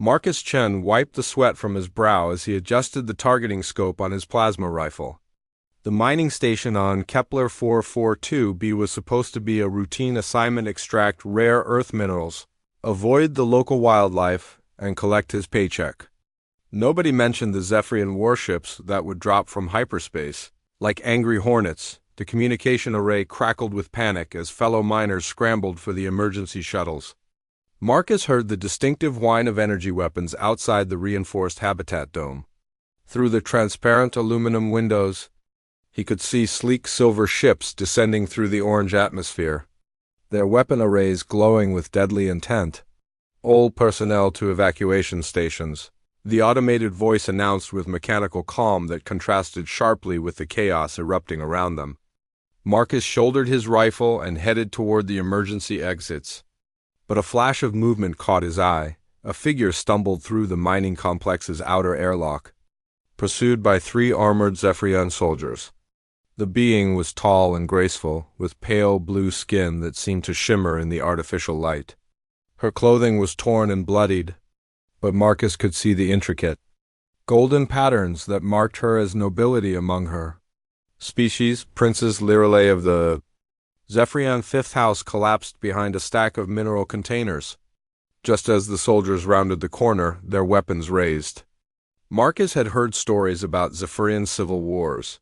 Marcus Chen wiped the sweat from his brow as he adjusted the targeting scope on his plasma rifle. The mining station on Kepler 442b was supposed to be a routine assignment: extract rare earth minerals, avoid the local wildlife, and collect his paycheck. Nobody mentioned the Zephyrian warships that would drop from hyperspace. Like angry hornets, the communication array crackled with panic as fellow miners scrambled for the emergency shuttles. Marcus heard the distinctive whine of energy weapons outside the reinforced habitat dome. Through the transparent aluminum windows, he could see sleek silver ships descending through the orange atmosphere, their weapon arrays glowing with deadly intent. All personnel to evacuation stations, the automated voice announced with mechanical calm that contrasted sharply with the chaos erupting around them. Marcus shouldered his rifle and headed toward the emergency exits. But a flash of movement caught his eye. A figure stumbled through the mining complex's outer airlock, pursued by 3 armored Zephyrian soldiers. The being was tall and graceful, with pale blue skin that seemed to shimmer in the artificial light. Her clothing was torn and bloodied, but Marcus could see the intricate, golden patterns that marked her as nobility among her species. Princess Lirelei of the Zephyrian Fifth House collapsed behind a stack of mineral containers. Just as the soldiers rounded the corner, their weapons raised. Marcus had heard stories about Zephyrian civil wars,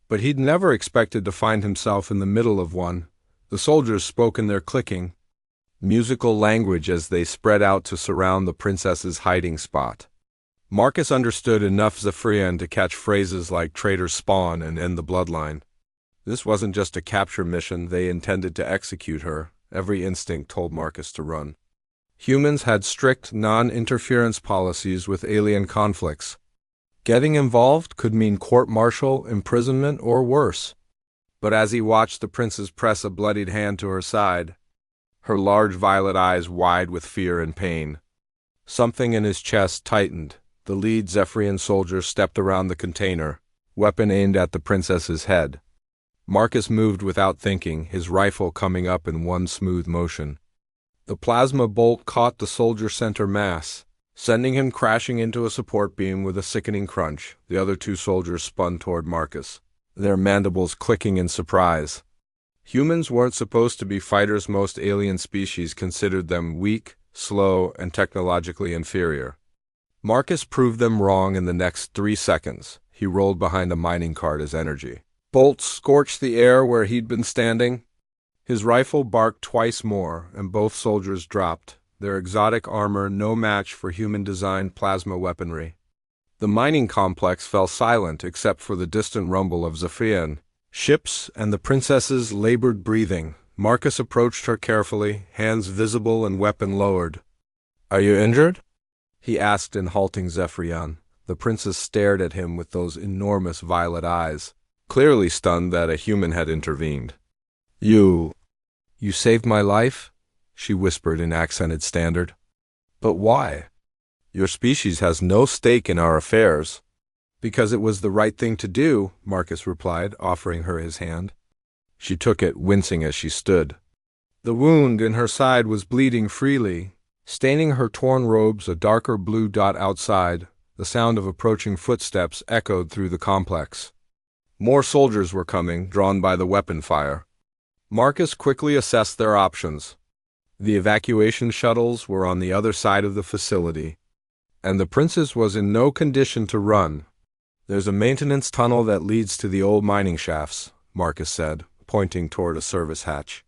but he'd never expected to find himself in the middle of one. The soldiers spoke in their clicking, musical language as they spread out to surround the princess's hiding spot. Marcus understood enough Zephyrian to catch phrases like traitor spawn and end the bloodline. This wasn't just a capture mission, they intended to execute her. Every instinct told Marcus to run. Humans had strict non-interference policies with alien conflicts. Getting involved could mean court-martial, imprisonment, or worse. But as he watched the princess press a bloodied hand to her side, her large violet eyes wide with fear and pain, something in his chest tightened. The lead Zephyrian soldier stepped around the container, weapon aimed at the princess's head. Marcus moved without thinking, his rifle coming up in one smooth motion. The plasma bolt caught the soldier's center mass, sending him crashing into a support beam with a sickening crunch. The other 2 soldiers spun toward Marcus, their mandibles clicking in surprise. Humans weren't supposed to be fighters. Most alien species considered them weak, slow, and technologically inferior. Marcus proved them wrong in the next 3 seconds. He rolled behind a mining cart as energy bolts scorched the air where he'd been standing. His rifle barked twice more, and both soldiers dropped, their exotic armor no match for human-designed plasma weaponry. The mining complex fell silent except for the distant rumble of Zephyrian ships and the princess's labored breathing. Marcus approached her carefully, hands visible and weapon lowered. "Are you injured?" he asked in halting Zephyrian. The princess stared at him with those enormous violet eyes, clearly stunned that a human had intervened. You saved my life?" she whispered in accented standard. "But why?" "Your species has no stake in our affairs." "Because it was the right thing to do," Marcus replied, offering her his hand. She took it, wincing as she stood. The wound in her side was bleeding freely, staining her torn robes a darker blue dot outside. The sound of approaching footsteps echoed through the complex. More soldiers were coming, drawn by the weapon fire. Marcus quickly assessed their options. The evacuation shuttles were on the other side of the facility, and the princess was in no condition to run. "There's a maintenance tunnel that leads to the old mining shafts," Marcus said, pointing toward a service hatch.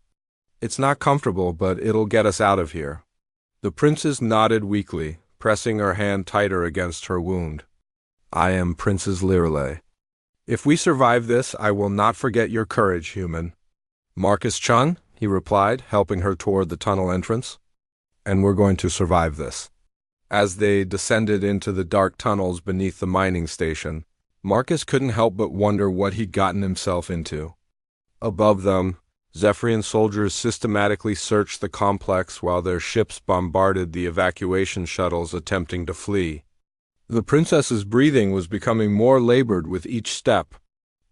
"It's not comfortable, but it'll get us out of here." The princess nodded weakly, pressing her hand tighter against her wound. "I am Princess Lirelei. If we survive this, I will not forget your courage, human." "Marcus Chun," he replied, helping her toward the tunnel entrance. "And we're going to survive this." As they descended into the dark tunnels beneath the mining station, Marcus couldn't help but wonder what he'd gotten himself into. Above them, Zephyrian soldiers systematically searched the complex while their ships bombarded the evacuation shuttles attempting to flee. The princess's breathing was becoming more labored with each step,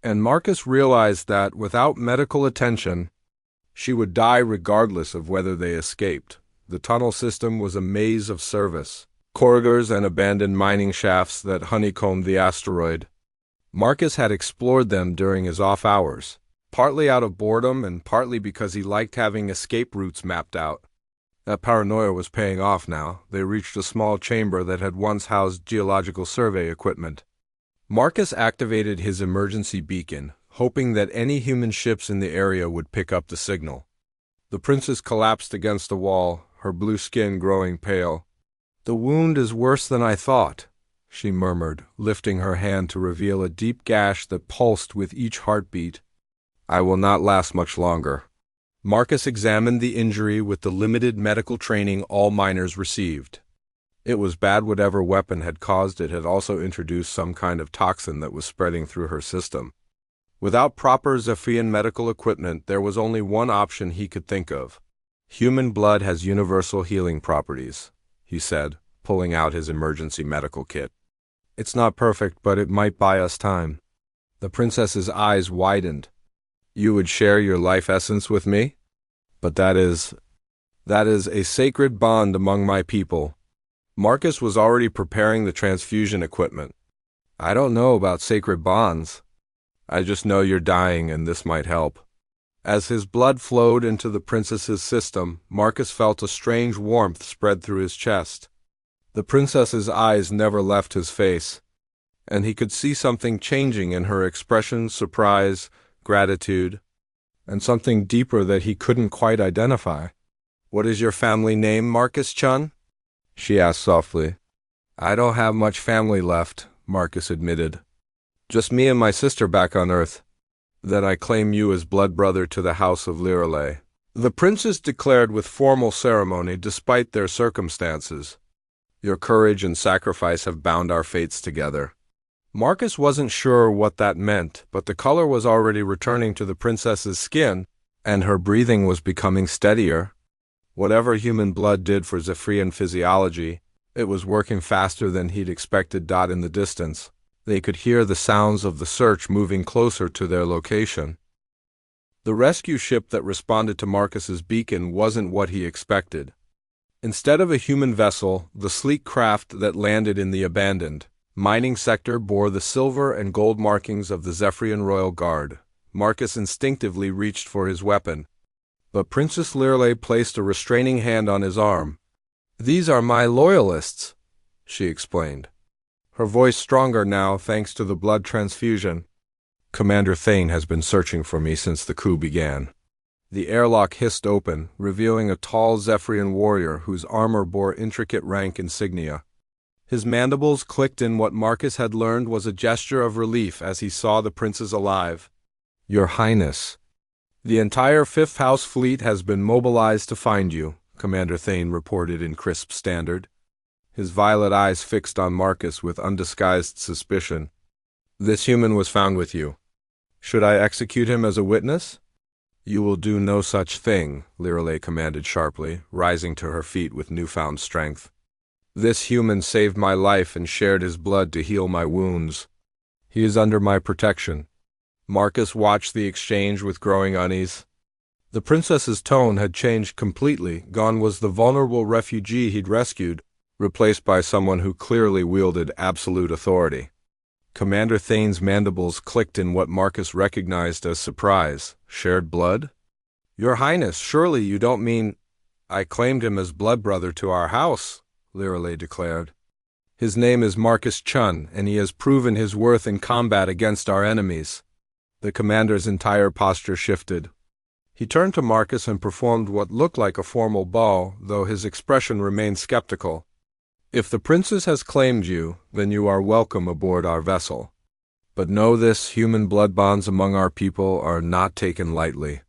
and Marcus realized that without medical attention, she would die regardless of whether they escaped. The tunnel system was a maze of service, corridors and abandoned mining shafts that honeycombed the asteroid. Marcus had explored them during his off hours, partly out of boredom and partly because he liked having escape routes mapped out. That paranoia was paying off now. They reached a small chamber that had once housed geological survey equipment. Marcus activated his emergency beacon, hoping that any human ships in the area would pick up the signal. The princess collapsed against the wall, her blue skin growing pale. "The wound is worse than I thought," she murmured, lifting her hand to reveal a deep gash that pulsed with each heartbeat. "I will not last much longer." Marcus examined the injury with the limited medical training all miners received. It was bad. Whatever weapon had caused it had also introduced some kind of toxin that was spreading through her system. Without proper Zephyrian medical equipment, there was only one option he could think of. "Human blood has universal healing properties," he said, pulling out his emergency medical kit. "It's not perfect, but it might buy us time." The princess's eyes widened. "You would share your life essence with me? But that is a sacred bond among my people." Marcus was already preparing the transfusion equipment. "I don't know about sacred bonds. I just know you're dying and this might help." As his blood flowed into the princess's system, Marcus felt a strange warmth spread through his chest. The princess's eyes never left his face, and he could see something changing in her expression: surprise, gratitude, and something deeper that he couldn't quite identify. "What is your family name, Marcus-chun?" she asked softly. "I don't have much family left," Marcus admitted. "Just me and my sister back on Earth. Then I claim you as blood brother to the House of Lirelei," the princess declared with formal ceremony despite their circumstances. "Your courage and sacrifice have bound our fates together." Marcus wasn't sure what that meant, but the color was already returning to the princess's skin, and her breathing was becoming steadier. Whatever human blood did for Zephyrian physiology, it was working faster than he'd expected. In the distance, they could hear the sounds of the search moving closer to their location. The rescue ship that responded to Marcus's beacon wasn't what he expected. Instead of a human vessel, the sleek craft that landed in the abandoned mining sector bore the silver and gold markings of the Zephyrian Royal Guard. Marcus instinctively reached for his weapon, but Princess Lirelei placed a restraining hand on his arm. "These are my loyalists," she explained, her voice stronger now thanks to the blood transfusion. "Commander Thane has been searching for me since the coup began." The airlock hissed open, revealing a tall Zephyrian warrior whose armor bore intricate rank insignia. His mandibles clicked in what Marcus had learned was a gesture of relief as he saw the princes alive. "Your Highness, the entire Fifth House fleet has been mobilized to find you," Commander Thane reported in crisp standard, his violet eyes fixed on Marcus with undisguised suspicion. "This human was found with you. Should I execute him as a witness?" "You will do no such thing," Lirelei commanded sharply, rising to her feet with newfound strength. "This human saved my life and shared his blood to heal my wounds. He is under my protection." Marcus watched the exchange with growing unease. The princess's tone had changed completely. Gone was the vulnerable refugee he'd rescued, replaced by someone who clearly wielded absolute authority. Commander Thane's mandibles clicked in what Marcus recognized as surprise. "Shared blood? Your Highness, surely you don't mean—" "I claimed him as blood brother to our house," Lirelei declared. "His name is Marcus-chun, and he has proven his worth in combat against our enemies." The commander's entire posture shifted. He turned to Marcus and performed what looked like a formal bow, though his expression remained skeptical. "If the princess has claimed you, then you are welcome aboard our vessel. But know this, human blood bonds among our people are not taken lightly."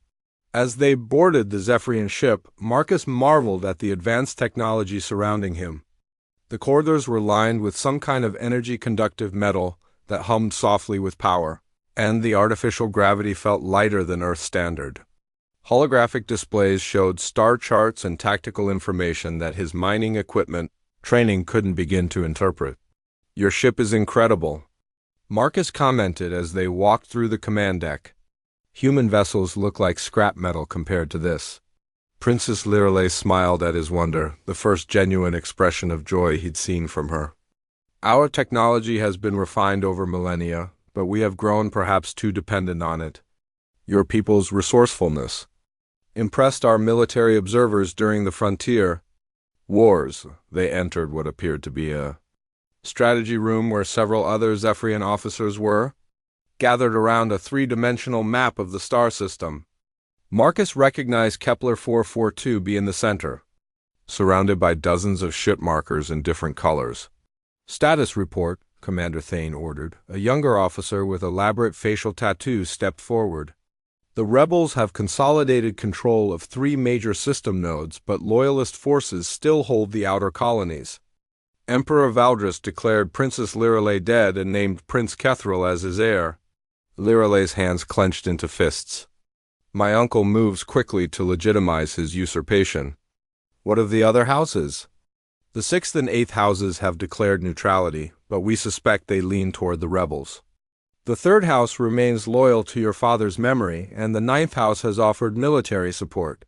As they boarded the Zephyrian ship, Marcus marveled at the advanced technology surrounding him. The corridors were lined with some kind of energy-conductive metal that hummed softly with power, and the artificial gravity felt lighter than Earth standard. Holographic displays showed star charts and tactical information that his mining equipment training couldn't begin to interpret. "Your ship is incredible," Marcus commented as they walked through the command deck. "Human vessels look like scrap metal compared to this." Princess Lirale smiled at his wonder, the first genuine expression of joy he'd seen from her. Our technology has been refined over millennia, but we have grown perhaps too dependent on it. Your people's resourcefulness impressed our military observers during the frontier wars. They entered what appeared to be a strategy room where several other Zephyrian officers were, gathered around a three-dimensional map of the star system. Marcus recognized Kepler 442 be in the center, surrounded by dozens of ship markers in different colors. Status report, Commander Thane ordered. A younger officer with elaborate facial tattoos stepped forward. The rebels have consolidated control of 3 major system nodes, but loyalist forces still hold the outer colonies. Emperor Valdris declared Princess Lirale dead and named Prince Kethril as his heir. Lirale's hands clenched into fists. My uncle moves quickly to legitimize his usurpation. What of the other houses? The 6th and 8th houses have declared neutrality, but we suspect they lean toward the rebels. The 3rd house remains loyal to your father's memory, and the 9th house has offered military support.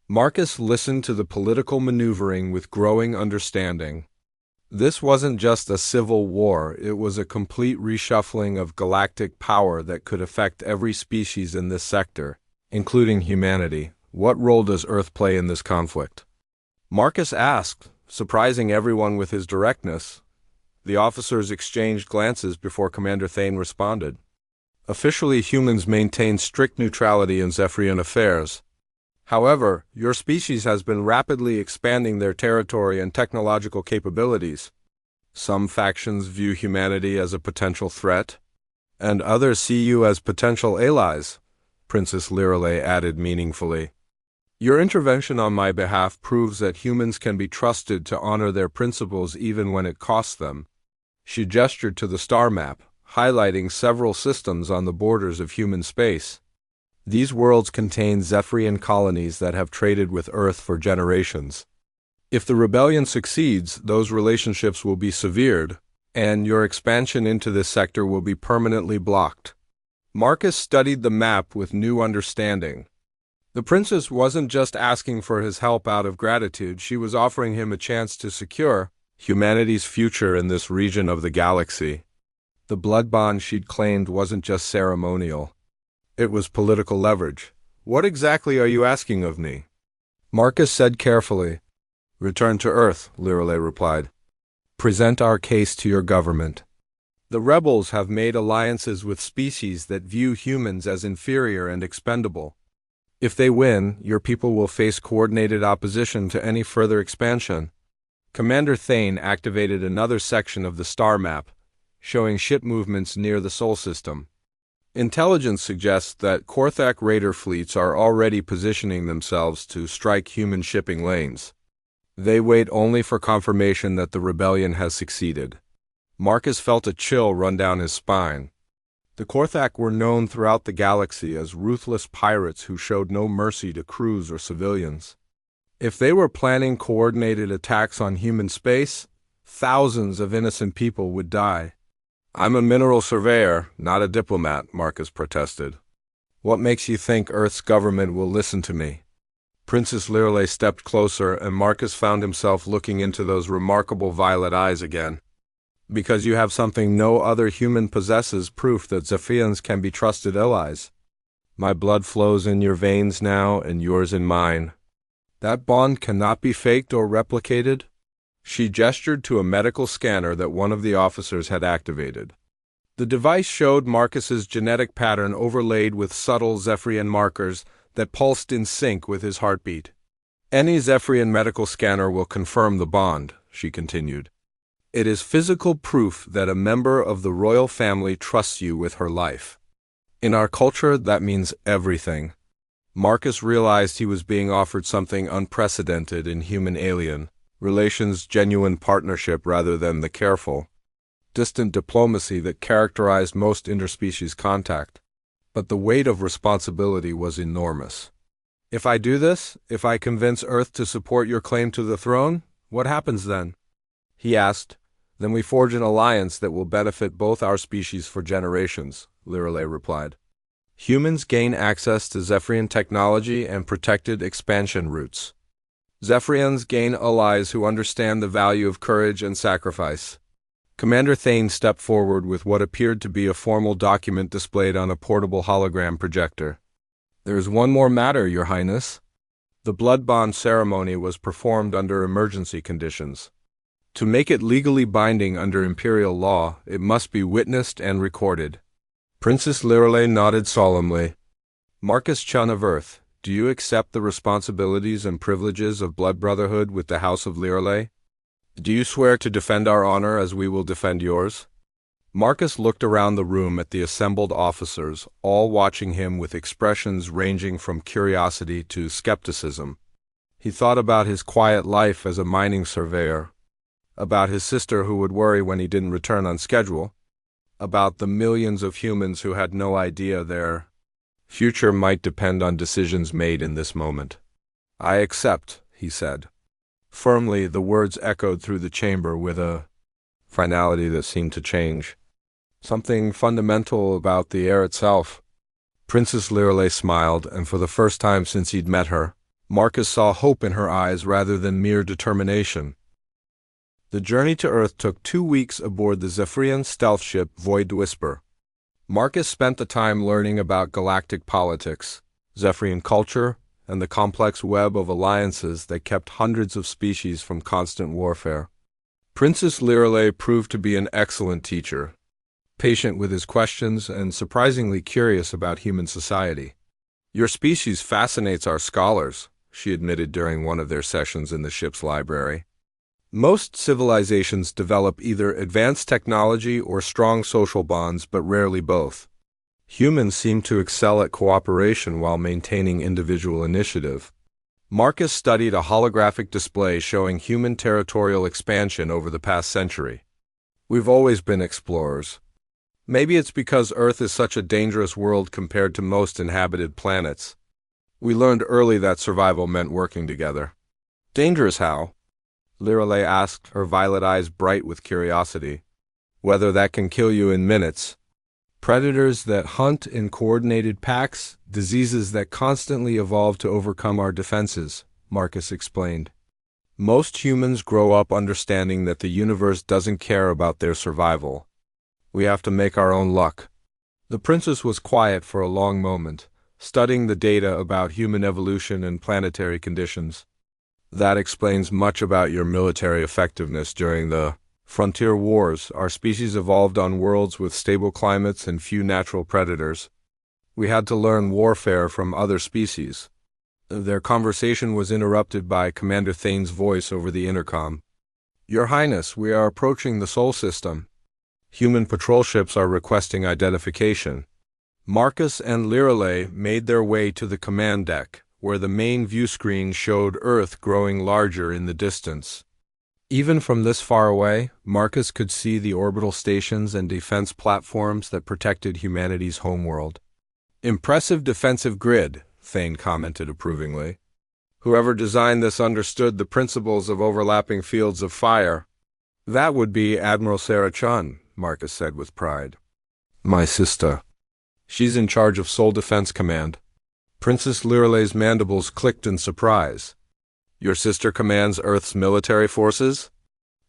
Marcus listened to the political maneuvering with growing understanding. This wasn't just a civil war, it was a complete reshuffling of galactic power that could affect every species in this sector, including humanity. What role does Earth play in this conflict? Marcus asked, surprising everyone with his directness. The officers exchanged glances before Commander Thane responded. Officially, humans maintain strict neutrality in Zephyrian affairs. However, your species has been rapidly expanding their territory and technological capabilities. Some factions view humanity as a potential threat, and others see you as potential allies, Princess Lirale added meaningfully. Your intervention on my behalf proves that humans can be trusted to honor their principles even when it costs them. She gestured to the star map, highlighting several systems on the borders of human space. These worlds contain Zephyrian colonies that have traded with Earth for generations. If the rebellion succeeds, those relationships will be severed, and your expansion into this sector will be permanently blocked. Marcus studied the map with new understanding. The princess wasn't just asking for his help out of gratitude, she was offering him a chance to secure humanity's future in this region of the galaxy. The blood bond she'd claimed wasn't just ceremonial. It was political leverage. What exactly are you asking of me? Marcus said carefully. Return to Earth, Lirale replied. Present our case to your government. The rebels have made alliances with species that view humans as inferior and expendable. If they win, your people will face coordinated opposition to any further expansion. Commander Thane activated another section of the star map, showing ship movements near the Sol system. Intelligence suggests that Korthak raider fleets are already positioning themselves to strike human shipping lanes. They wait only for confirmation that the rebellion has succeeded. Marcus felt a chill run down his spine. The Korthak were known throughout the galaxy as ruthless pirates who showed no mercy to crews or civilians. If they were planning coordinated attacks on human space, thousands of innocent people would die. I'm a mineral surveyor, not a diplomat, Marcus protested. What makes you think Earth's government will listen to me? Princess Lirale stepped closer, and Marcus found himself looking into those remarkable violet eyes again. Because you have something no other human possesses, proof that Zephyrians can be trusted allies. My blood flows in your veins now, and yours in mine. That bond cannot be faked or replicated. She gestured to a medical scanner that one of the officers had activated. The device showed Marcus's genetic pattern overlaid with subtle Zephyrian markers that pulsed in sync with his heartbeat. Any Zephyrian medical scanner will confirm the bond, she continued. It is physical proof that a member of the royal family trusts you with her life. In our culture, that means everything. Marcus realized he was being offered something unprecedented in human-alien relations, genuine partnership rather than the careful, distant diplomacy that characterized most interspecies contact. But the weight of responsibility was enormous. If I do this, if I convince Earth to support your claim to the throne, what happens then? He asked. Then we forge an alliance that will benefit both our species for generations, Lirale replied. Humans gain access to Zephyrian technology and protected expansion routes. Zephyrians gain allies who understand the value of courage and sacrifice. Commander Thane stepped forward with what appeared to be a formal document displayed on a portable hologram projector. "There is one more matter, Your Highness." The blood bond ceremony was performed under emergency conditions. To make it legally binding under Imperial law, it must be witnessed and recorded. Princess Lirelei nodded solemnly. "Marcus Chun of Earth, do you accept the responsibilities and privileges of blood brotherhood with the House of Lirelei? Do you swear to defend our honor as we will defend yours?" Marcus looked around the room at the assembled officers, all watching him with expressions ranging from curiosity to skepticism. He thought about his quiet life as a mining surveyor, about his sister who would worry when he didn't return on schedule, about the millions of humans who had no idea their future might depend on decisions made in this moment. "I accept," he said. Firmly, the words echoed through the chamber with a finality that seemed to change. Something fundamental about the air itself. Princess Lirelei smiled, and for the first time since he'd met her, Marcus saw hope in her eyes rather than mere determination. The journey to Earth took 2 weeks aboard the Zephyrian stealth ship Void Whisper. Marcus spent the time learning about galactic politics, Zephyrian culture, and the complex web of alliances that kept hundreds of species from constant warfare. Princess Lirelei proved to be an excellent teacher, patient with his questions and surprisingly curious about human society. "Your species fascinates our scholars," she admitted during one of their sessions in the ship's library. "Most civilizations develop either advanced technology or strong social bonds, but rarely both. Humans seem to excel at cooperation while maintaining individual initiative." Marcus studied a holographic display showing human territorial expansion over the past century. "We've always been explorers. Maybe it's because Earth is such a dangerous world compared to most inhabited planets. We learned early that survival meant working together." "Dangerous how?" Lirelei asked, her violet eyes bright with curiosity. "Whether that can kill you in minutes. Predators that hunt in coordinated packs, diseases that constantly evolve to overcome our defenses," Marcus explained. "Most humans grow up understanding that the universe doesn't care about their survival. We have to make our own luck." The princess was quiet for a long moment, studying the data about human evolution and planetary conditions. "That explains much about your military effectiveness during the frontier wars. Our species evolved on worlds with stable climates and few natural predators. We had to learn warfare from other species." Their conversation was interrupted by Commander Thane's voice over the intercom. "Your Highness, we are approaching the Sol system. Human patrol ships are requesting identification." Marcus and Lirelei made their way to the command deck, where the main view screen showed Earth growing larger in the distance. Even from this far away, Marcus could see the orbital stations and defense platforms that protected humanity's homeworld. "Impressive defensive grid," Thane commented approvingly. "Whoever designed this understood the principles of overlapping fields of fire." "That would be Admiral Sarah Chun," Marcus said with pride. "My sister. She's in charge of Sol Defense Command." Princess Lirelei's mandibles clicked in surprise. "Your sister commands Earth's military forces?"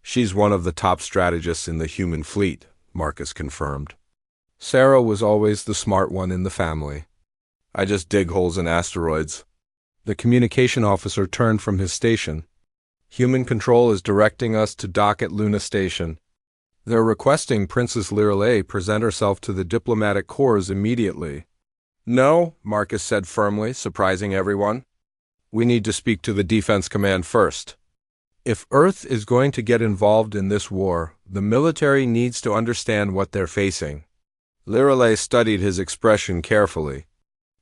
"She's one of the top strategists in the human fleet," Marcus confirmed. "Sarah was always the smart one in the family. I just dig holes in asteroids." The communication officer turned from his station. "Human control is directing us to dock at Luna Station. They're requesting Princess Lirelei present herself to the diplomatic corps immediately." "No," Marcus said firmly, surprising everyone. "We need to speak to the Defense Command first. If Earth is going to get involved in this war, the military needs to understand what they're facing." Lirelei studied his expression carefully.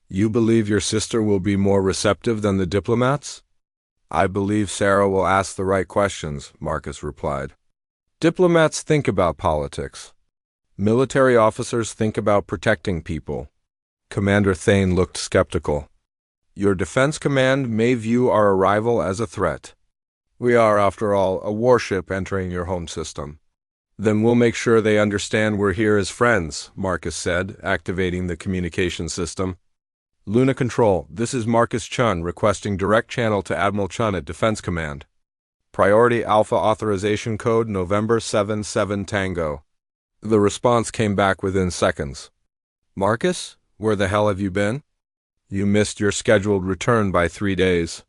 "You believe your sister will be more receptive than the diplomats?" "I believe Sarah will ask the right questions," Marcus replied. "Diplomats think about politics. Military officers think about protecting people." Commander Thane looked skeptical. "Your defense command may view our arrival as a threat. We are, after all, a warship entering your home system. Then we'll make sure they understand we're here as friends, Marcus said, activating the communication system. Luna Control, this is Marcus Chun requesting direct channel to Admiral Chun at Defense Command. Priority Alpha Authorization Code November 77 Tango. The response came back within seconds. Marcus, where the hell have you been? You missed your scheduled return by 3 days.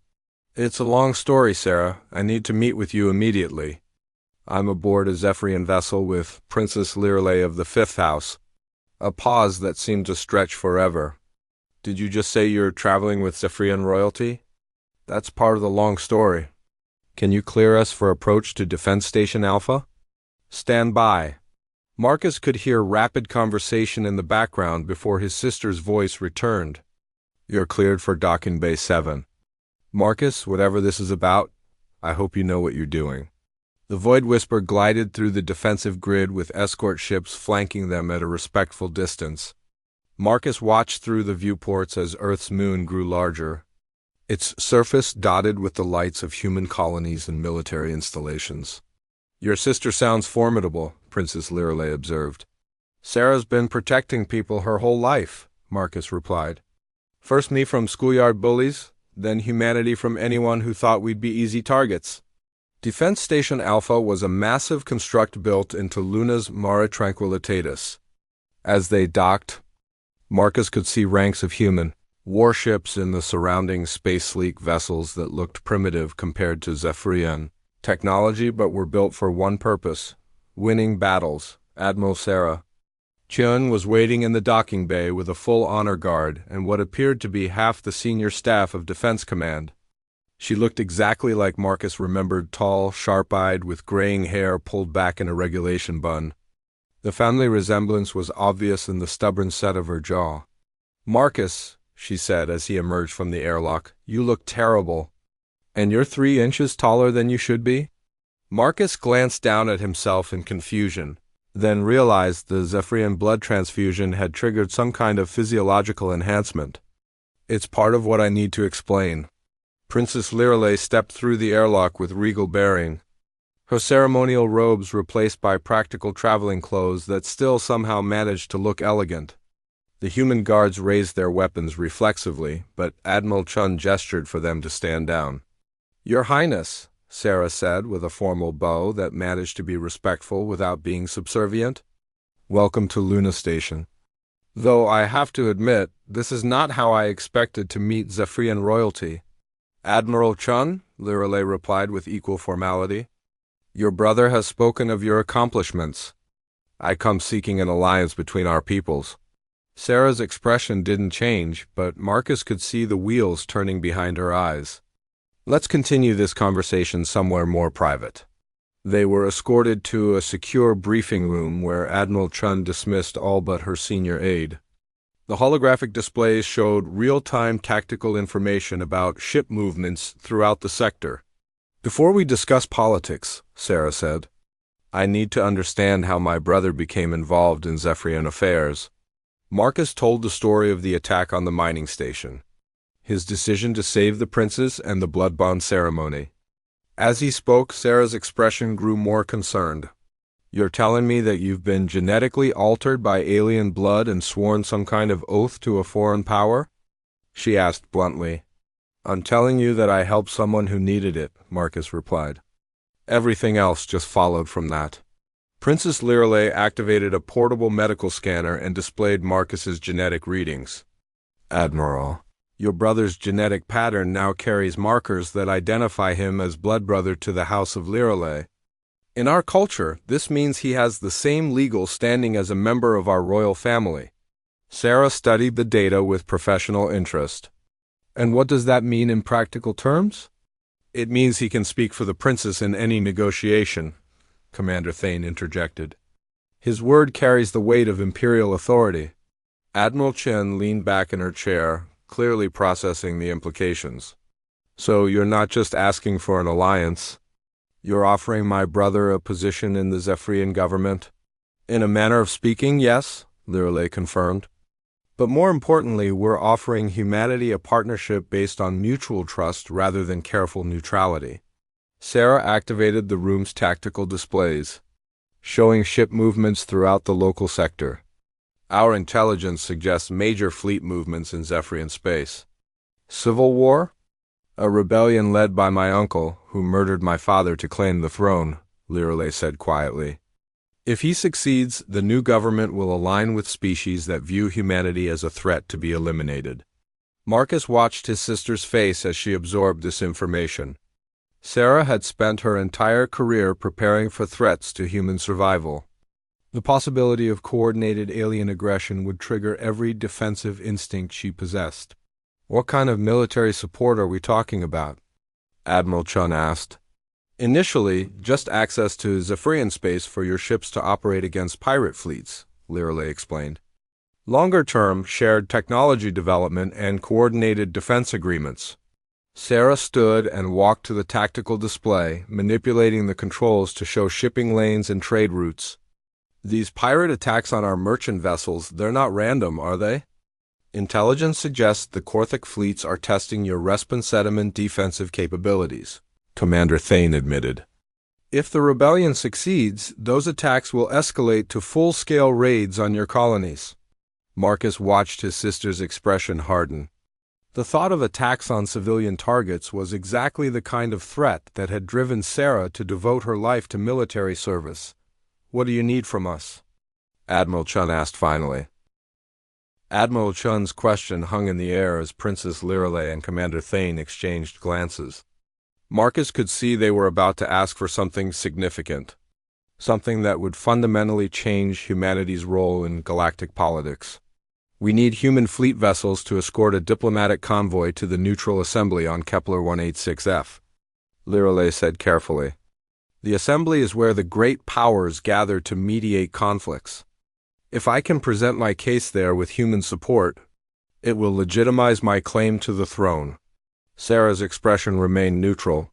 It's a long story, Sarah. I need to meet with you immediately. I'm aboard a Zephyrian vessel with Princess Lirelei of the Fifth House. A pause that seemed to stretch forever. Did you just say you're traveling with Zephyrian royalty? That's part of the long story. Can you clear us for approach to Defense Station Alpha? Stand by. Marcus could hear rapid conversation in the background before his sister's voice returned. You're cleared for Docking Bay 7. Marcus, whatever this is about, I hope you know what you're doing. The Void Whisper glided through the defensive grid with escort ships flanking them at a respectful distance. Marcus watched through the viewports as Earth's moon grew larger, its surface dotted with the lights of human colonies and military installations. Your sister sounds formidable, Princess Lirelei observed. Sarah's been protecting people her whole life, Marcus replied. First me from schoolyard bullies, then humanity from anyone who thought we'd be easy targets. Defense Station Alpha was a massive construct built into Luna's Mare Tranquillitatis. As they docked, Marcus could see ranks of human warships in the surrounding space-sleek vessels that looked primitive compared to Zephyrian technology but were built for one purpose, winning battles. Admiral Sarah Chun was waiting in the docking bay with a full honor guard and what appeared to be half the senior staff of Defense Command. She looked exactly like Marcus remembered, tall, sharp-eyed, with graying hair pulled back in a regulation bun. The family resemblance was obvious in the stubborn set of her jaw. Marcus, she said as he emerged from the airlock, you look terrible. And you're 3 inches taller than you should be? Marcus glanced down at himself in confusion, then realized the Zephyrian blood transfusion had triggered some kind of physiological enhancement. It's part of what I need to explain. Princess Lirelei stepped through the airlock with regal bearing, her ceremonial robes replaced by practical traveling clothes that still somehow managed to look elegant. The human guards raised their weapons reflexively, but Admiral Chun gestured for them to stand down. Your Highness, Sarah said with a formal bow that managed to be respectful without being subservient. Welcome to Luna Station. Though I have to admit, this is not how I expected to meet Zephyrian royalty. Admiral Chun, Lirelei replied with equal formality. Your brother has spoken of your accomplishments. I come seeking an alliance between our peoples. Sarah's expression didn't change, but Marcus could see the wheels turning behind her eyes. Let's continue this conversation somewhere more private. They were escorted to a secure briefing room where Admiral Chun dismissed all but her senior aide. The holographic displays showed real-time tactical information about ship movements throughout the sector. Before we discuss politics, Sarah said, I need to understand how my brother became involved in Zephyrian affairs. Marcus told the story of the attack on the mining station, his decision to save the princess and the blood bond ceremony. As he spoke, Sarah's expression grew more concerned. You're telling me that you've been genetically altered by alien blood and sworn some kind of oath to a foreign power? She asked bluntly. I'm telling you that I helped someone who needed it, Marcus replied. Everything else just followed from that. Princess Lirelei activated a portable medical scanner and displayed Marcus's genetic readings. Admiral, your brother's genetic pattern now carries markers that identify him as blood brother to the House of Lirelei. In our culture, this means he has the same legal standing as a member of our royal family. Sarah studied the data with professional interest. And what does that mean in practical terms? It means he can speak for the princess in any negotiation, Commander Thane interjected. His word carries the weight of imperial authority. Admiral Chen leaned back in her chair, clearly processing the implications. So you're not just asking for an alliance. You're offering my brother a position in the Zephyrian government? In a manner of speaking, yes, Lirelei confirmed. But more importantly, we're offering humanity a partnership based on mutual trust rather than careful neutrality. Sarah activated the room's tactical displays. showing ship movements throughout the local sector. Our intelligence suggests major fleet movements in Zephyrian space. Civil war? A rebellion led by my uncle, who murdered my father to claim the throne, Lirale said quietly. If he succeeds, the new government will align with species that view humanity as a threat to be eliminated. Marcus watched his sister's face as she absorbed this information. Sarah had spent her entire career preparing for threats to human survival. The possibility of coordinated alien aggression would trigger every defensive instinct she possessed. What kind of military support are we talking about? Admiral Chun asked. Initially, just access to Zephyrian space for your ships to operate against pirate fleets, Lirale explained. Longer term, shared technology development and coordinated defense agreements. Sarah stood and walked to the tactical display, manipulating the controls to show shipping lanes and trade routes. These pirate attacks on our merchant vessels, they're not random, are they? Intelligence suggests the Korthic fleets are testing your Respon sediment defensive capabilities, Commander Thane admitted. If the rebellion succeeds, those attacks will escalate to full-scale raids on your colonies. Marcus watched his sister's expression harden. The thought of attacks on civilian targets was exactly the kind of threat that had driven Sarah to devote her life to military service. What do you need from us? Admiral Chun asked finally. Admiral Chun's question hung in the air as Princess Lirale and Commander Thane exchanged glances. Marcus could see they were about to ask for something significant, something that would fundamentally change humanity's role in galactic politics. We need human fleet vessels to escort a diplomatic convoy to the neutral assembly on Kepler 186F, Lirale said carefully. The assembly is where the great powers gather to mediate conflicts. If I can present my case there with human support, it will legitimize my claim to the throne. Sarah's expression remained neutral,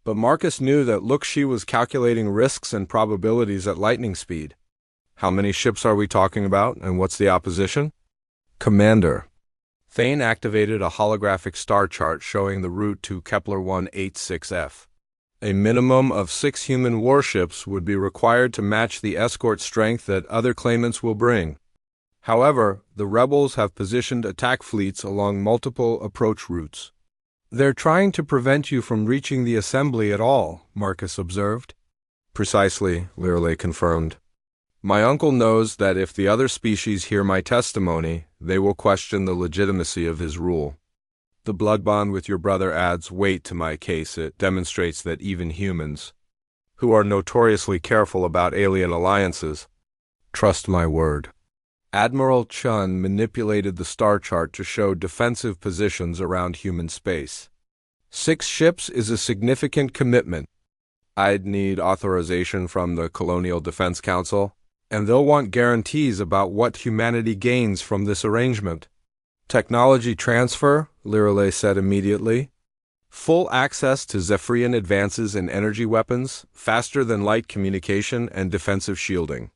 but Marcus knew that she was calculating risks and probabilities at lightning speed. How many ships are we talking about, and what's the opposition? Commander. Thane activated a holographic star chart showing the route to Kepler 186F. A minimum of 6 human warships would be required to match the escort strength that other claimants will bring. However, the rebels have positioned attack fleets along multiple approach routes. They're trying to prevent you from reaching the assembly at all, Marcus observed. Precisely, Lirale confirmed. My uncle knows that if the other species hear my testimony, they will question the legitimacy of his rule. The blood bond with your brother adds weight to my case. It demonstrates that even humans, who are notoriously careful about alien alliances, trust my word. Admiral Chun manipulated the star chart to show defensive positions around human space. 6 ships is a significant commitment. I'd need authorization from the Colonial Defense Council, and they'll want guarantees about what humanity gains from this arrangement. Technology transfer, Lirale said immediately. Full access to Zephyrian advances in energy weapons, faster-than-light communication, and defensive shielding.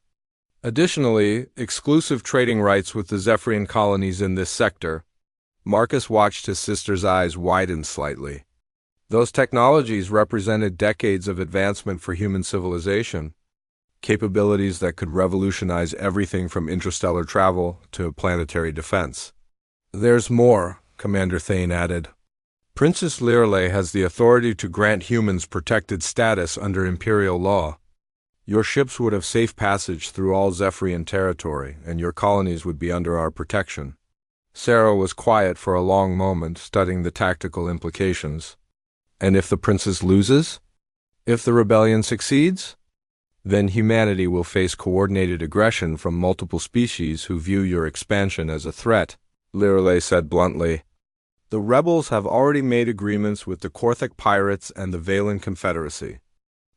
Additionally, exclusive trading rights with the Zephyrian colonies in this sector. Marcus watched his sister's eyes widen slightly. Those technologies represented decades of advancement for human civilization. Capabilities that could revolutionize everything from interstellar travel to planetary defense. There's more, Commander Thane added. Princess Lirale has the authority to grant humans protected status under imperial law. Your ships would have safe passage through all Zephyrian territory, and your colonies would be under our protection. Sarah was quiet for a long moment, studying the tactical implications. And if the princess loses? If the rebellion succeeds? Then humanity will face coordinated aggression from multiple species who view your expansion as a threat, Lirale said bluntly. The rebels have already made agreements with the Korthic pirates and the Valen Confederacy.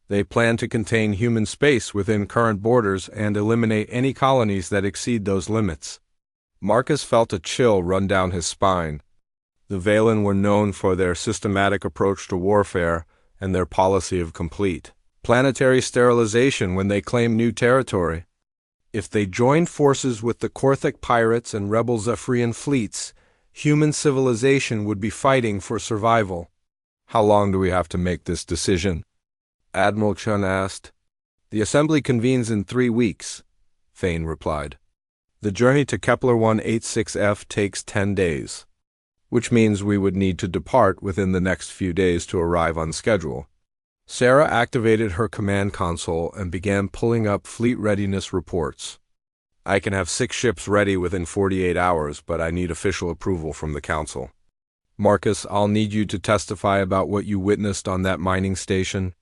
They plan to contain human space within current borders and eliminate any colonies that exceed those limits. Marcus felt a chill run down his spine. The Valen were known for their systematic approach to warfare and their policy of complete planetary sterilization when they claim new territory. If they joined forces with the Korthic pirates and rebel Zephyrian fleets, human civilization would be fighting for survival. How long do we have to make this decision? Admiral Chun asked. The assembly convenes in 3 weeks, Thane replied. The journey to Kepler 186f takes 10 days, which means we would need to depart within the next few days to arrive on schedule. Sarah activated her command console and began pulling up fleet readiness reports. I can have 6 ships ready within 48 hours, but I need official approval from the Council. Marcus, I'll need you to testify about what you witnessed on that mining station.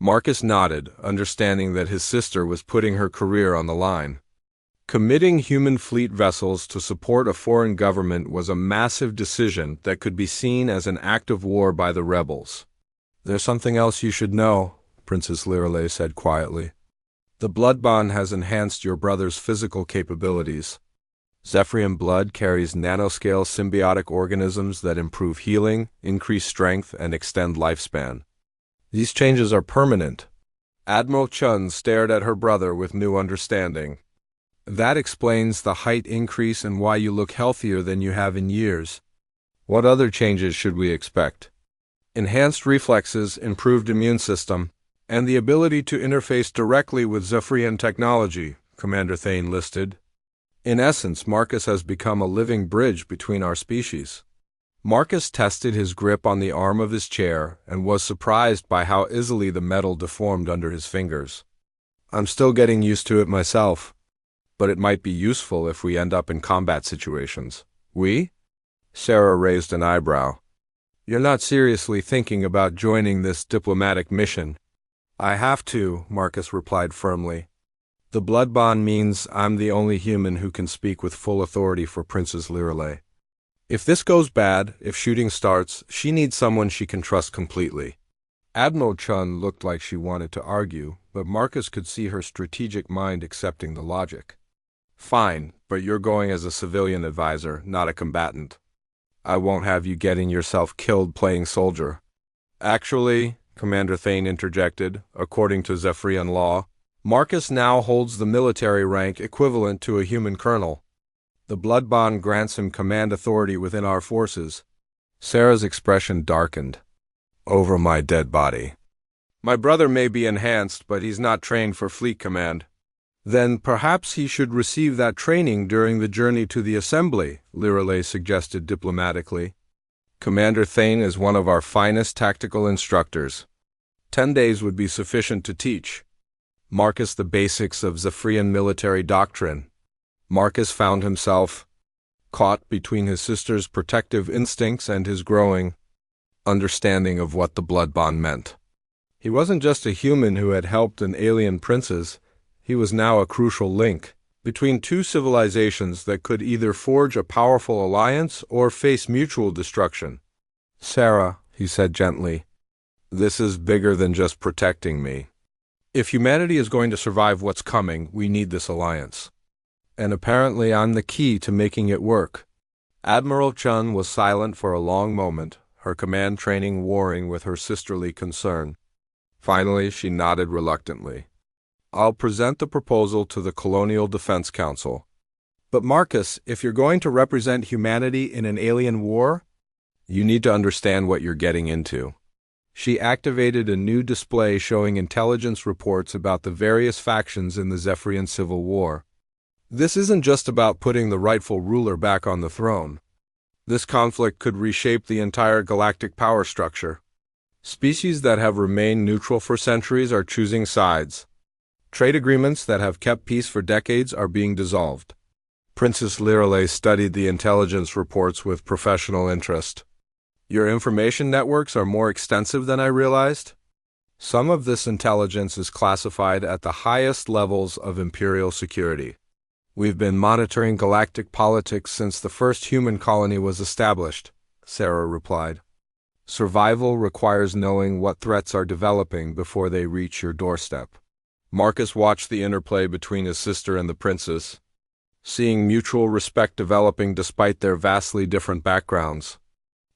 Marcus nodded, understanding that his sister was putting her career on the line. Committing human fleet vessels to support a foreign government was a massive decision that could be seen as an act of war by the rebels. There's something else you should know, Princess Lirelei said quietly. The blood bond has enhanced your brother's physical capabilities. Zephyrian blood carries nanoscale symbiotic organisms that improve healing, increase strength, and extend lifespan. These changes are permanent. Admiral Chun stared at her brother with new understanding. That explains the height increase and why you look healthier than you have in years. What other changes should we expect? Enhanced reflexes, improved immune system, and the ability to interface directly with Zephyrian technology, Commander Thane listed. In essence, Marcus has become a living bridge between our species. Marcus tested his grip on the arm of his chair and was surprised by how easily the metal deformed under his fingers. I'm still getting used to it myself, but it might be useful if we end up in combat situations. We? Sarah raised an eyebrow. You're not seriously thinking about joining this diplomatic mission? I have to, Marcus replied firmly. The blood bond means I'm the only human who can speak with full authority for Princess Lirelei. If this goes bad, if shooting starts, she needs someone she can trust completely. Admiral Chun looked like she wanted to argue, but Marcus could see her strategic mind accepting the logic. Fine, but you're going as a civilian advisor, not a combatant. I won't have you getting yourself killed playing soldier. Actually, Commander Thane interjected, according to Zephyrian law, Marcus now holds the military rank equivalent to a human colonel. The blood bond grants him command authority within our forces. Sarah's expression darkened. Over my dead body. My brother may be enhanced, but he's not trained for fleet command. Then perhaps he should receive that training during the journey to the assembly, Lirelei suggested diplomatically. Commander Thane is one of our finest tactical instructors. 10 days would be sufficient to teach Marcus the basics of Zephyrian military doctrine. Marcus found himself caught between his sister's protective instincts and his growing understanding of what the blood bond meant. He wasn't just a human who had helped an alien princess, he was now a crucial link between two civilizations that could either forge a powerful alliance or face mutual destruction. Sarah, he said gently, this is bigger than just protecting me. If humanity is going to survive what's coming, we need this alliance. And apparently I'm the key to making it work. Admiral Chun was silent for a long moment, her command training warring with her sisterly concern. Finally, she nodded reluctantly. I'll present the proposal to the Colonial Defense Council. But Marcus, if you're going to represent humanity in an alien war, you need to understand what you're getting into. She activated a new display showing intelligence reports about the various factions in the Zephyrian Civil War. This isn't just about putting the rightful ruler back on the throne. This conflict could reshape the entire galactic power structure. Species that have remained neutral for centuries are choosing sides. Trade agreements that have kept peace for decades are being dissolved. Princess Lirelei studied the intelligence reports with professional interest. Your information networks are more extensive than I realized. Some of this intelligence is classified at the highest levels of imperial security. We've been monitoring galactic politics since the first human colony was established, Sarah replied. Survival requires knowing what threats are developing before they reach your doorstep. Marcus watched the interplay between his sister and the princess, seeing mutual respect developing despite their vastly different backgrounds.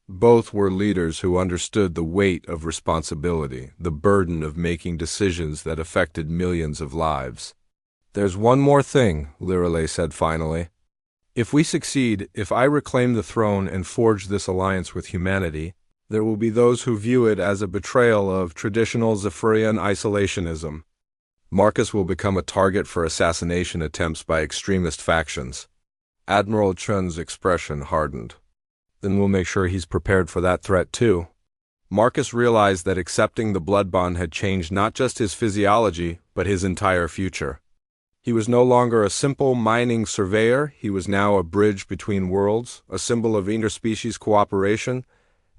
Both were leaders who understood the weight of responsibility, the burden of making decisions that affected millions of lives. There's one more thing, Lirelei said finally. If we succeed, if I reclaim the throne and forge this alliance with humanity, there will be those who view it as a betrayal of traditional Zephyrian isolationism. Marcus will become a target for assassination attempts by extremist factions. Admiral Chun's expression hardened. Then we'll make sure he's prepared for that threat too. Marcus realized that accepting the blood bond had changed not just his physiology, but his entire future. He was no longer a simple mining surveyor, he was now a bridge between worlds, a symbol of interspecies cooperation,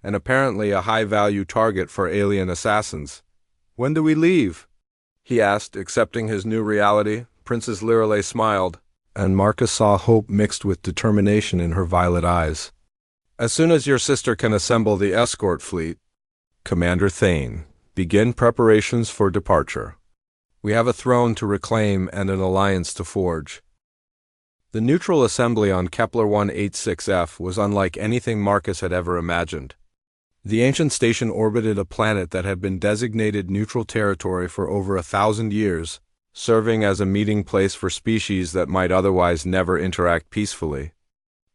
and apparently a high-value target for alien assassins. "When do we leave?" he asked, accepting his new reality. Princess Lirelei smiled, and Marcus saw hope mixed with determination in her violet eyes. "As soon as your sister can assemble the escort fleet." "Commander Thane, begin preparations for departure. We have a throne to reclaim and an alliance to forge." The neutral assembly on Kepler 186f was unlike anything Marcus had ever imagined. The ancient station orbited a planet that had been designated neutral territory for over 1,000 years, serving as a meeting place for species that might otherwise never interact peacefully.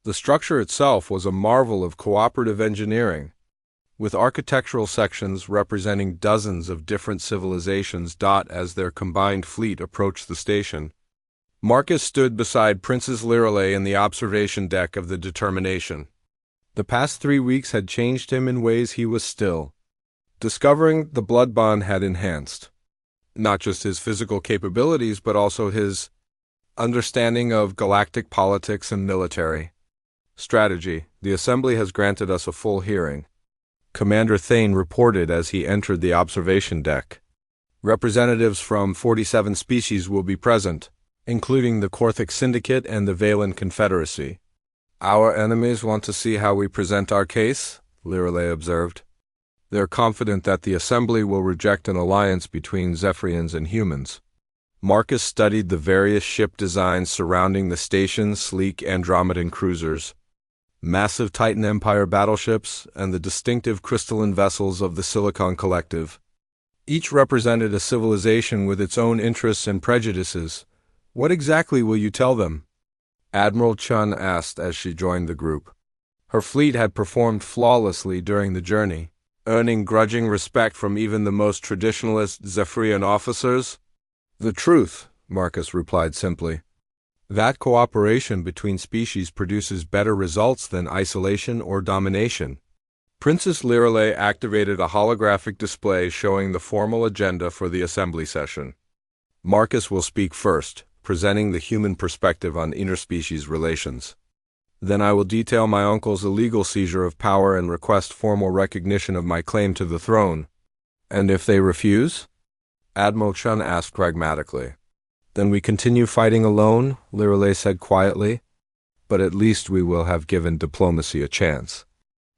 The structure itself was a marvel of cooperative engineering, with architectural sections representing dozens of different civilizations as their combined fleet approached the station. Marcus stood beside Princess Lirelei in the observation deck of the Determination. The past 3 weeks had changed him in ways he was still discovering. The blood bond had enhanced not just his physical capabilities, but also his understanding of galactic politics and military strategy. "The Assembly has granted us a full hearing," Commander Thane reported as he entered the observation deck. "Representatives from 47 species will be present, including the Korthic Syndicate and the Valen Confederacy." "Our enemies want to see how we present our case," Lirelei observed. "They're confident that the Assembly will reject an alliance between Zephyrians and humans." Marcus studied the various ship designs surrounding the station's sleek Andromedan cruisers, massive Titan Empire battleships, and the distinctive crystalline vessels of the Silicon Collective. Each represented a civilization with its own interests and prejudices. "What exactly will you tell them?" Admiral Chun asked as she joined the group. Her fleet had performed flawlessly during the journey, earning grudging respect from even the most traditionalist Zephyrian officers. "The truth," Marcus replied simply. "That cooperation between species produces better results than isolation or domination." Princess Lirelei activated a holographic display showing the formal agenda for the assembly session. Marcus will speak first, presenting the human perspective on interspecies relations. Then I will detail my uncle's illegal seizure of power and request formal recognition of my claim to the throne. "And if they refuse?" Admiral Chun asked pragmatically. "Then we continue fighting alone," Lirelei said quietly. "But at least we will have given diplomacy a chance."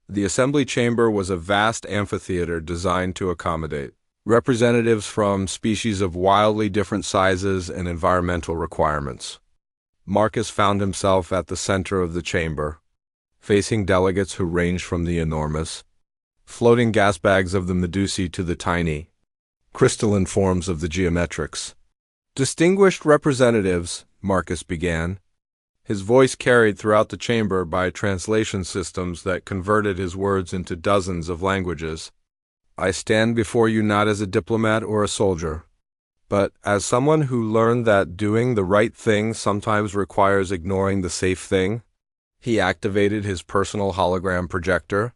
The assembly chamber was a vast amphitheater designed to accommodate representatives from species of wildly different sizes and environmental requirements. Marcus found himself at the center of the chamber, facing delegates who ranged from the enormous, floating gas bags of the Medusae to the tiny, crystalline forms of the geometrics. "Distinguished representatives," Marcus began, his voice carried throughout the chamber by translation systems that converted his words into dozens of languages. "I stand before you not as a diplomat or a soldier, but as someone who learned that doing the right thing sometimes requires ignoring the safe thing." He activated his personal hologram projector,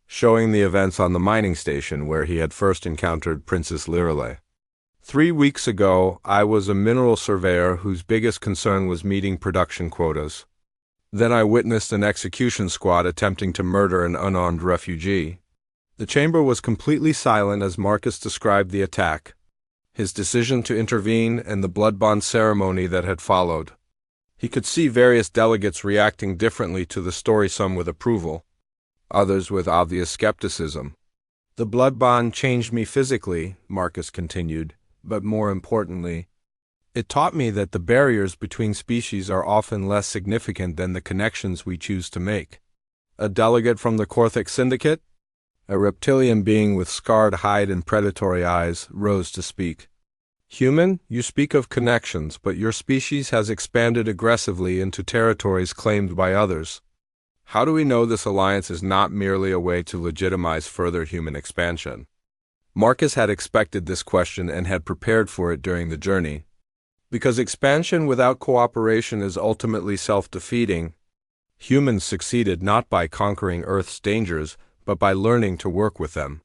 showing the events on the mining station where he had first encountered Princess Lirelei. 3 weeks ago, I was a mineral surveyor whose biggest concern was meeting production quotas. Then I witnessed an execution squad attempting to murder an unarmed refugee. The chamber was completely silent as Marcus described the attack, his decision to intervene, and the blood bond ceremony that had followed. He could see various delegates reacting differently to the story, some with approval, others with obvious skepticism. "The blood bond changed me physically," Marcus continued, "but more importantly, it taught me that the barriers between species are often less significant than the connections we choose to make." A delegate from the Korthic Syndicate, a reptilian being with scarred hide and predatory eyes, rose to speak. "Human, you speak of connections, but your species has expanded aggressively into territories claimed by others. How do we know this alliance is not merely a way to legitimize further human expansion?" Marcus had expected this question and had prepared for it during the journey. Because expansion without cooperation is ultimately self-defeating, humans succeeded not by conquering Earth's dangers, but by learning to work with them.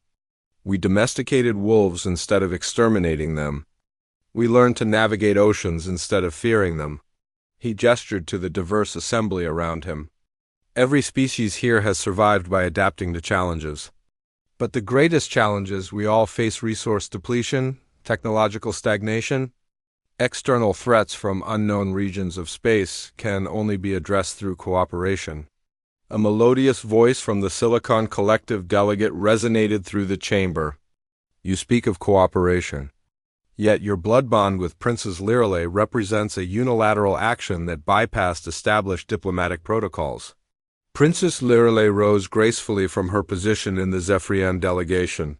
We domesticated wolves instead of exterminating them. We learned to navigate oceans instead of fearing them. He gestured to the diverse assembly around him. Every species here has survived by adapting to challenges. But the greatest challenges we all face: resource depletion, technological stagnation. External threats from unknown regions of space can only be addressed through cooperation. A melodious voice from the Silicon Collective delegate resonated through the chamber. You speak of cooperation. Yet your blood bond with Princess Lirelei represents a unilateral action that bypassed established diplomatic protocols. Princess Lirelei rose gracefully from her position in the Zephyrian delegation.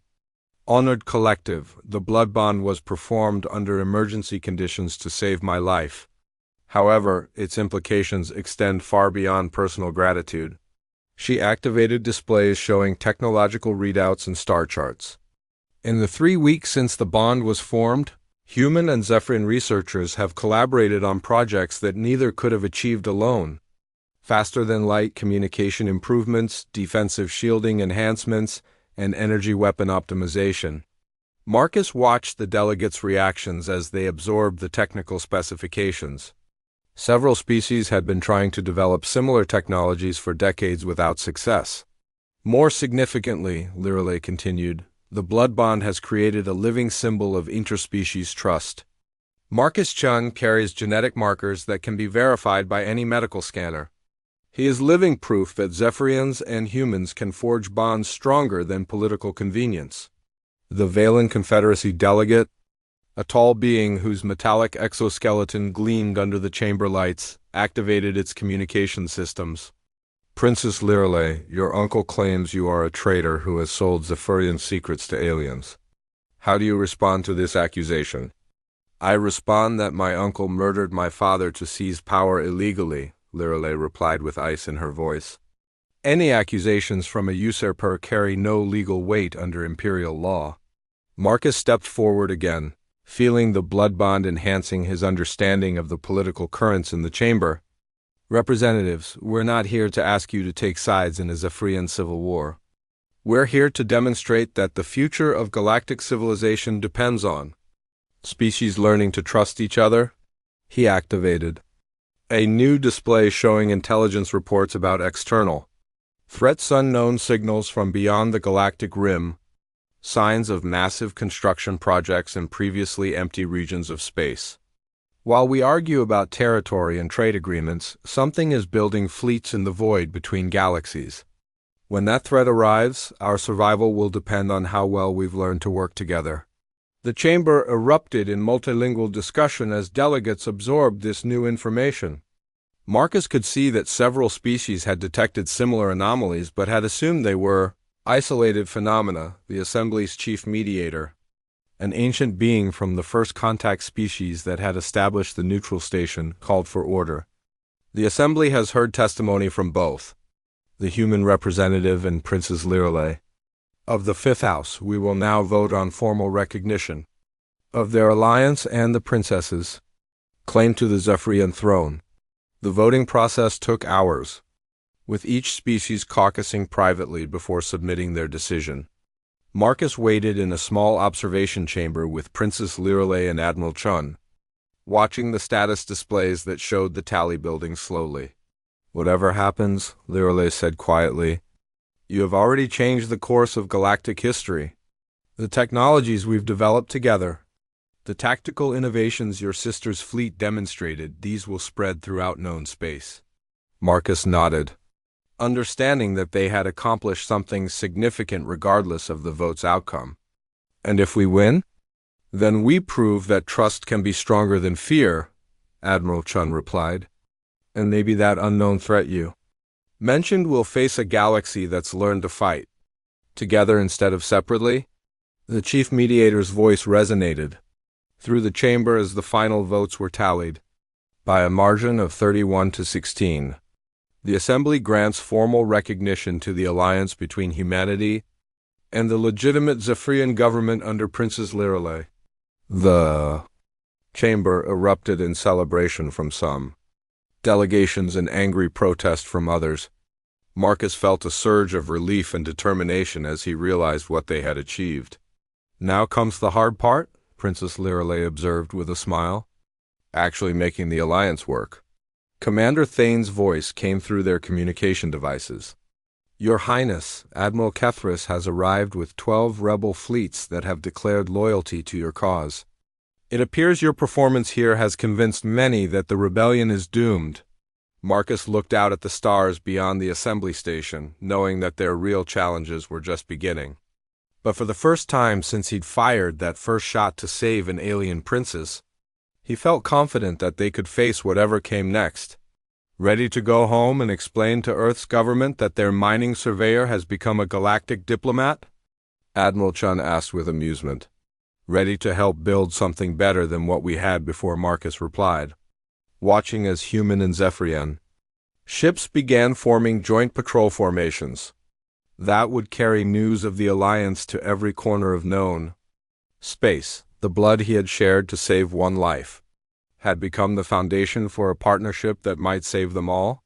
Honored Collective, the blood bond was performed under emergency conditions to save my life. However, its implications extend far beyond personal gratitude. She activated displays showing technological readouts and star charts. In the 3 weeks since the bond was formed, human and Zephyrian researchers have collaborated on projects that neither could have achieved alone. Faster-than-light communication improvements, defensive shielding enhancements, and energy weapon optimization. Marcus watched the delegates' reactions as they absorbed the technical specifications. Several species had been trying to develop similar technologies for decades without success. More significantly, Lirelei continued, the blood bond has created a living symbol of interspecies trust. Marcus Chun carries genetic markers that can be verified by any medical scanner. He is living proof that Zephyrians and humans can forge bonds stronger than political convenience. The Valen Confederacy delegate, a tall being whose metallic exoskeleton gleamed under the chamber lights, activated its communication systems. Princess Lirelei, your uncle claims you are a traitor who has sold Zephyrian secrets to aliens. How do you respond to this accusation? I respond that my uncle murdered my father to seize power illegally, Lirelei replied with ice in her voice. Any accusations from a usurper carry no legal weight under imperial law. Marcus stepped forward again, feeling the blood bond enhancing his understanding of the political currents in the chamber. Representatives, we're not here to ask you to take sides in a Zephyrian civil war. We're here to demonstrate that the future of galactic civilization depends on species learning to trust each other. He activated a new display showing intelligence reports about external threats, unknown signals from beyond the galactic rim, signs of massive construction projects in previously empty regions of space. While we argue about territory and trade agreements, something is building fleets in the void between galaxies. When that threat arrives, our survival will depend on how well we've learned to work together. The chamber erupted in multilingual discussion as delegates absorbed this new information. Marcus could see that several species had detected similar anomalies but had assumed they were isolated phenomena. The Assembly's chief mediator, an ancient being from the first contact species that had established the neutral station, called for order. The Assembly has heard testimony from both the human representative and Princess Lirelei. Of the Fifth House, we will now vote on formal recognition of their alliance and the princess's claim to the Zephyrian throne. The voting process took hours, with each species caucusing privately before submitting their decision. Marcus waited in a small observation chamber with Princess Lirelei and Admiral Chun, watching the status displays that showed the tally building slowly. Whatever happens, Lirelei said quietly, you have already changed the course of galactic history. The technologies we've developed together, the tactical innovations your sister's fleet demonstrated, these will spread throughout known space. Marcus nodded, understanding that they had accomplished something significant regardless of the vote's outcome. And if we win? Then we prove that trust can be stronger than fear, Admiral Chun replied. And maybe that unknown threat you mentioned will face a galaxy that's learned to fight together instead of separately. The chief mediator's voice resonated through the chamber as the final votes were tallied. By a margin of 31-16, the Assembly grants formal recognition to the alliance between humanity and the legitimate Zephyrian government under Princess Lirelei. The chamber erupted in celebration from some, delegations in angry protest from others. Marcus felt a surge of relief and determination as he realized what they had achieved. "Now comes the hard part," Princess Lirelei observed with a smile. "Actually making the alliance work." Commander Thane's voice came through their communication devices. "Your Highness, Admiral Kethris has arrived with 12 rebel fleets that have declared loyalty to your cause. It appears your performance here has convinced many that the rebellion is doomed." Marcus looked out at the stars beyond the assembly station, knowing that their real challenges were just beginning. But for the first time since he'd fired that first shot to save an alien princess, he felt confident that they could face whatever came next. Ready to go home and explain to Earth's government that their mining surveyor has become a galactic diplomat? Admiral Chun asked with amusement. "Ready to help build something better than what we had before," Marcus replied, watching as human and Zephyrian ships began forming joint patrol formations. That would carry news of the Alliance to every corner of known space. The blood he had shared to save one life had become the foundation for a partnership that might save them all.